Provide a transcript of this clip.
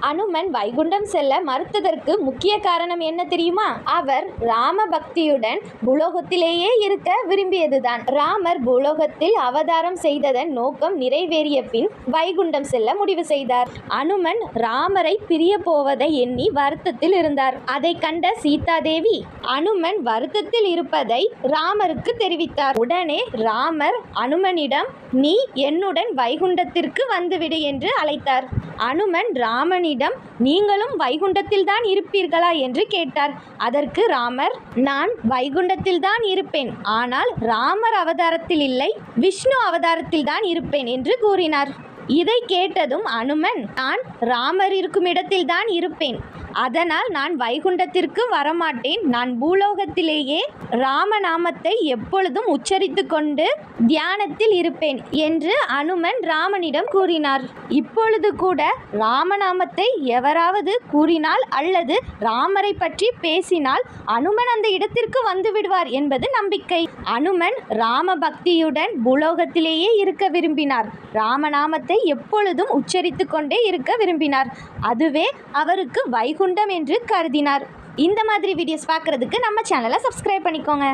அனுமன் வைகுண்டம் செல்ல மறுத்ததற்கு முக்கிய காரணம் என்ன தெரியுமா? அவர் ராம பக்தியுடன் பூலோகத்திலேயே இருக்க விரும்பியதுதான். ராமர் பூலோகத்தில் அவதாரம் செய்ததன் நோக்கம் நிறைவேறிய பின் வைகுண்டம் செல்ல முடிவு செய்தார். அனுமன் ராமரை பிரிய போவதை எண்ணி வருத்தத்தில் இருந்தார். அதை கண்ட சீதாதேவி அனுமன் வருத்தத்தில் இருப்பதை ராமருக்கு தெரிவித்தார். உடனே ராமர் அனுமனிடம், நீ என்னுடன் வைகுண்டத்திற்கு வந்துவிடு என்று அழைத்தார். அனுமன் ராமனிடம், நீங்களும் வைகுண்டத்தில் தான் இருப்பீர்களா என்று கேட்டார். அதற்கு ராமர், நான் வைகுண்டத்தில் தான் இருப்பேன், ஆனால் ராமர் அவதாரத்தில் இல்லை, விஷ்ணு அவதாரத்தில் தான் இருப்பேன் என்று கூறினார். இதை கேட்டதும் அனுமன், நான் ராமர் இருக்கும் இடத்தில் தான் இருப்பேன், அதனால் நான் வைகுண்டத்திற்கு வரமாட்டேன், நான் பூலோகத்திலேயே ராமநாமத்தை எப்பொழுதும் உச்சரித்து கொண்டு தியானத்தில் இருப்பேன் என்று அனுமன் ராமனிடம் கூறினார். இப்பொழுது கூட ராமநாமத்தை எவராவது கூறினால் அல்லது ராமரை பற்றி பேசினால் அனுமன் அந்த இடத்திற்கு வந்து விடுவார் என்பது நம்பிக்கை. அனுமன் ராம பக்தியுடன் பூலோகத்திலேயே இருக்க விரும்பினார். ராமநாமத்தை எப்பொழுதும் உச்சரித்து கொண்டே இருக்க விரும்பினார். அதுவே அவருக்கு வைகுண்டம் என்று கருதினார். இந்த மாதிரி வீடியோஸ் பார்க்குறதுக்கு நம்ம சேனலை சப்ஸ்கிரைப் பண்ணிக்கோங்க.